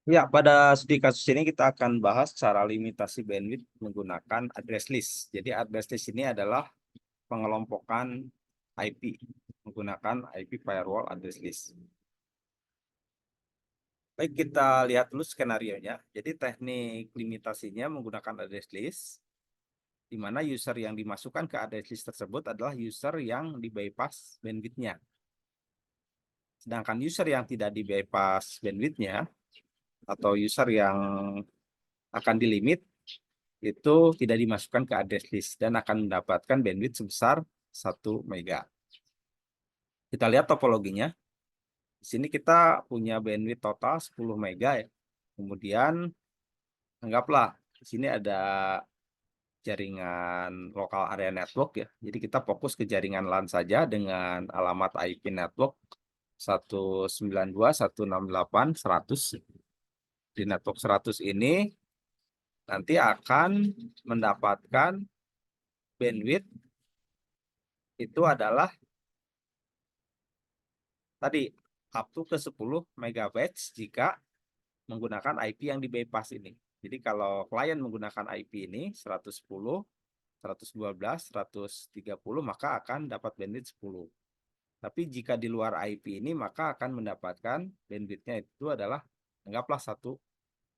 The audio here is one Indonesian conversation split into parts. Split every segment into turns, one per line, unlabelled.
Ya, pada studi kasus ini kita akan bahas cara limitasi bandwidth menggunakan address list. Jadi address list ini adalah pengelompokan IP menggunakan IP firewall address list. Baik, kita lihat dulu skenario-nya. Jadi teknik limitasinya menggunakan address list, di mana user yang dimasukkan ke address list tersebut adalah user yang di bypass bandwidth-nya. Sedangkan user yang tidak di bypass bandwidth-nya atau user yang akan dilimit itu tidak dimasukkan ke address list dan akan mendapatkan bandwidth sebesar 1 mega. Kita lihat topologinya. Di sini kita punya bandwidth total 10 mega ya. Kemudian anggaplah di sini ada jaringan lokal area network ya. Jadi kita fokus ke jaringan LAN saja dengan alamat IP network 192.168.100. Di network 100 ini nanti akan mendapatkan bandwidth itu adalah tadi up to ke 10 megabytes jika menggunakan IP yang di bypass ini. Jadi kalau klien menggunakan IP ini 110, 112, 130 maka akan dapat bandwidth 10. Tapi jika di luar IP ini maka akan mendapatkan bandwidthnya itu adalah anggaplah 1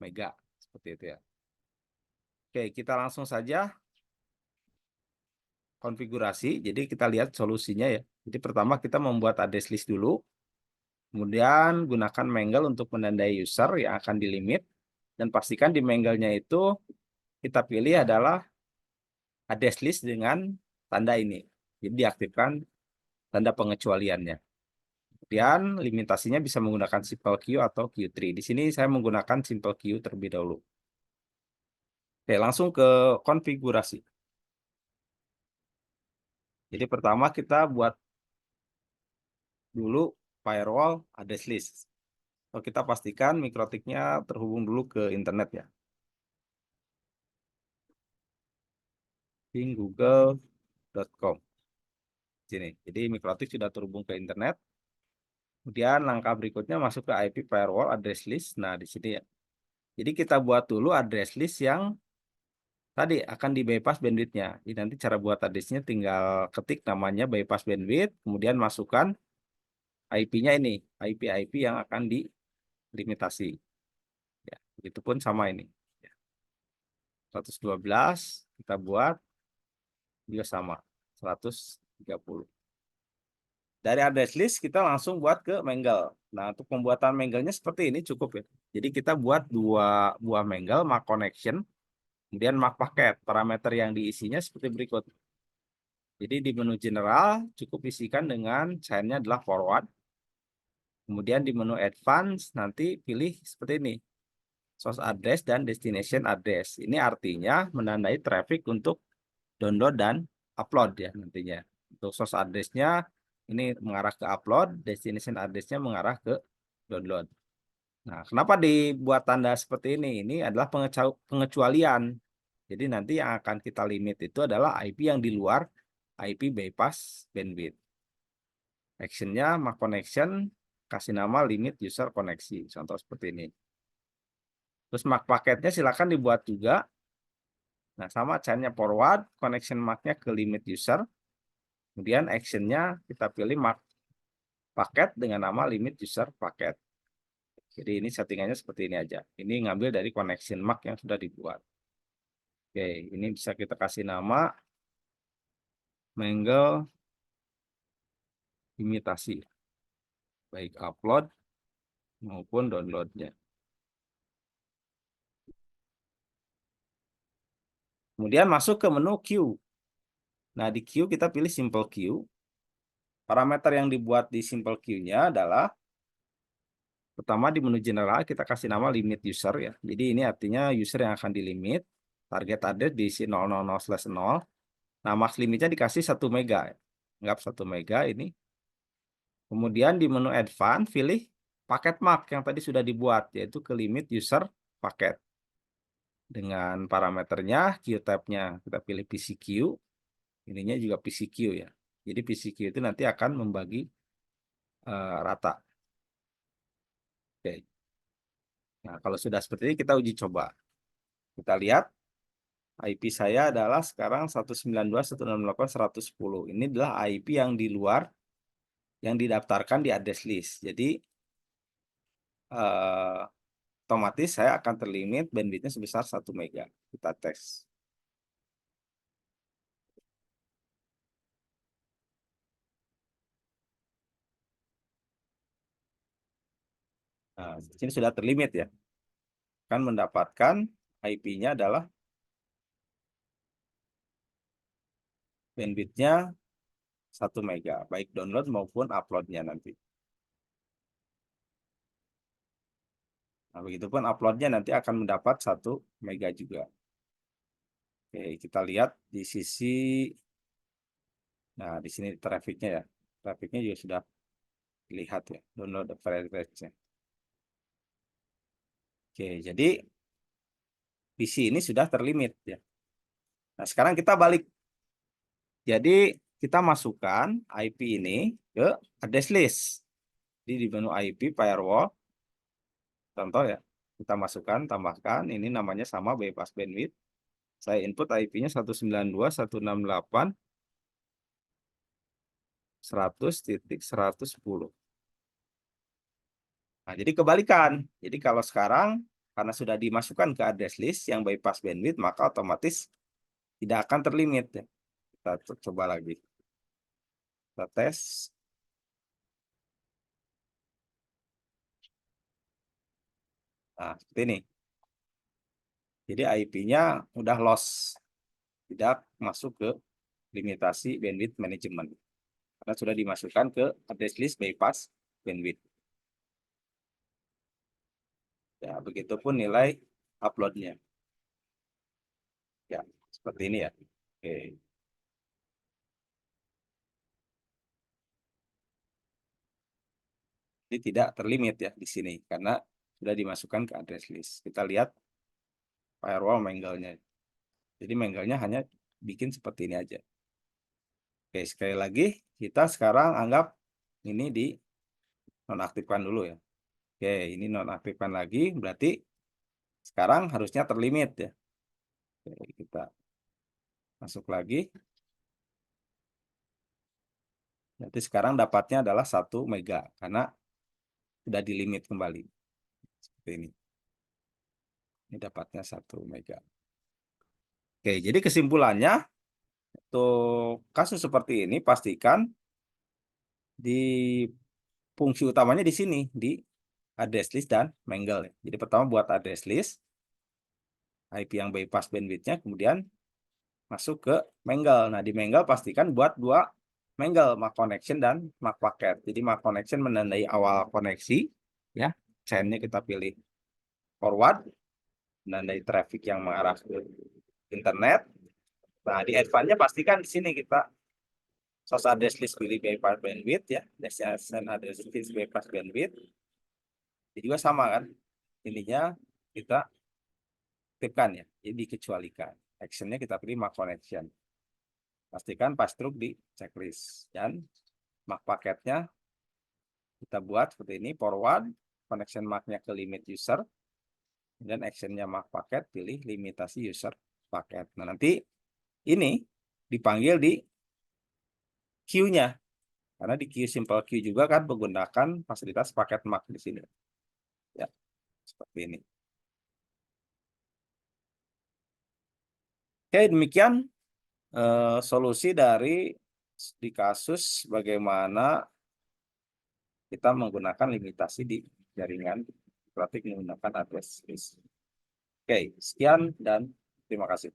mega seperti itu ya. Oke, kita langsung saja konfigurasi. Jadi kita lihat solusinya ya. Jadi pertama kita membuat address list dulu. Kemudian gunakan Mangle untuk menandai user yang akan dilimit. Dan pastikan di Mangle-nya itu kita pilih adalah address list dengan tanda ini. Jadi diaktifkan tanda pengecualiannya. Kemudian limitasinya bisa menggunakan simple queue atau queue tree. Di sini saya menggunakan simple queue terlebih dahulu. Oke, langsung ke konfigurasi. Jadi pertama kita buat dulu firewall address list. So, kita pastikan mikrotiknya terhubung dulu ke internet ya. Google.com. Sini. Jadi mikrotik sudah terhubung ke internet. Kemudian langkah berikutnya masuk ke IP firewall address list. Nah, di sini ya. Jadi kita buat dulu address list yang tadi akan di bypass bandwidth-nya. Jadi nanti cara buat address-nya tinggal ketik namanya bypass bandwidth, kemudian masukkan IP-nya ini, IP-IP yang akan dilimitasi. Ya, begitupun sama ini. Ya, 112 kita buat juga sama 130. Dari address list kita langsung buat ke Mangle. Nah, untuk pembuatan Mangle-nya seperti ini cukup ya. Jadi kita buat dua buah Mangle, MAC connection, kemudian MAC paket. Parameter yang diisinya seperti berikut. Jadi di menu general cukup isikan dengan sign-nya adalah forward. Kemudian di menu advance nanti pilih seperti ini. Source address dan destination address. Ini artinya menandai traffic untuk download dan upload ya nantinya. Untuk source address-nya ini mengarah ke upload, destination address-nya mengarah ke download. Nah, kenapa dibuat tanda seperti ini? Ini adalah pengecualian. Jadi nanti yang akan kita limit itu adalah IP yang di luar IP bypass bandwidth. Action-nya MAC connection, kasih nama limit user koneksi. Contoh seperti ini. Terus MAC paketnya silakan dibuat juga. Nah, sama chain-nya forward, connection MAC-nya ke limit user. Kemudian action-nya kita pilih MAC paket dengan nama limit user paket. Jadi ini settingannya seperti ini aja. Ini ngambil dari connection MAC yang sudah dibuat. Oke, ini bisa kita kasih nama Mangle imitasi. Baik upload maupun downloadnya. Kemudian masuk ke menu queue. Nah, di queue kita pilih simple queue. Parameter yang dibuat di simple queue-nya adalah pertama di menu general kita kasih nama limit user ya. Jadi ini artinya user yang akan dilimit. Target address diisi 000/0. Nah, max limitnya dikasih 1 mega. Anggap 1 mega ini. Kemudian di menu advance pilih paket MAC yang tadi sudah dibuat yaitu ke limit user paket. Dengan parameternya queue type-nya kita pilih PCQ. Ininya juga PCQ ya. Jadi PCQ itu nanti akan membagi rata. Oke. Nah, kalau sudah seperti ini kita uji coba. Kita lihat IP saya adalah sekarang 192.168.110. Ini adalah IP yang di luar yang didaftarkan di address list. Jadi eh, otomatis saya akan terlimit bandwidthnya sebesar 1 mega. Kita tes. Nah, di sini sudah terlimit ya. Kan mendapatkan IP-nya adalah bandwidthnya 1 mega, baik download maupun uploadnya nanti. Nah, begitupun uploadnya nanti akan mendapat 1 mega juga. Oke, kita lihat di sisi, nah di sini trafficnya ya. Trafficnya juga sudah lihat ya, download average-nya. Oke, jadi PC ini sudah terlimit ya. Nah, sekarang kita balik. Jadi kita masukkan IP ini ke address list. Jadi di menu IP firewall, contoh ya, kita masukkan, tambahkan, ini namanya sama bypass bandwidth. Saya input IP-nya 192.168.100.110. Nah, jadi kebalikan. Jadi kalau sekarang karena sudah dimasukkan ke address list yang bypass bandwidth, maka otomatis tidak akan terlimit ya. Kita coba lagi. Kita tes. Nah, seperti ini. Jadi IP-nya udah loss. Tidak masuk ke limitasi bandwidth management. Karena sudah dimasukkan ke address list bypass bandwidth. Ya, begitupun nilai uploadnya. Ya, seperti ini ya. Oke. Jadi tidak terlimit ya di sini karena sudah dimasukkan ke address list. Kita lihat firewall mangle-nya. Jadi mangle-nya hanya bikin seperti ini aja. Oke, sekali lagi kita sekarang anggap ini di nonaktifkan dulu ya. Oke, ini nonaktifkan lagi berarti sekarang harusnya terlimit ya. Oke, kita masuk lagi. Berarti sekarang dapatnya adalah 1 mega karena sudah dilimit kembali. Seperti ini. Ini dapatnya 1 mega. Oke, jadi kesimpulannya untuk kasus seperti ini pastikan di fungsi utamanya di sini di address list dan mangle ya. Jadi pertama buat address list IP yang bypass bandwidthnya, kemudian masuk ke mangle. Nah, di mangle pastikan buat 2 mangle, MAC connection dan MAC packet. Jadi MAC connection menandai awal koneksi ya. Chainnya kita pilih forward, menandai traffic yang mengarah ke internet. Nah, di advance-nya pastikan di sini kita source address list pilih bypass bandwidth ya. Destination address list bypass bandwidth. Ini juga sama kan. Ininya kita aktifkan ya. Jadi dikecualikan. Actionnya kita pilih MAC connection. Pastikan pass through di checklist. Dan MAC paketnya kita buat seperti ini. Forward. Connection MAC-nya ke limit user. Dan actionnya MAC paket pilih limitasi user paket. Nah, nanti ini dipanggil di queue-nya. Karena di queue simple queue juga kan menggunakan fasilitas paket MAC di sini. Ya, seperti ini. Oke, demikian solusi dari di kasus bagaimana kita menggunakan limitasi di jaringan traffic menggunakan address list. Oke, sekian dan terima kasih.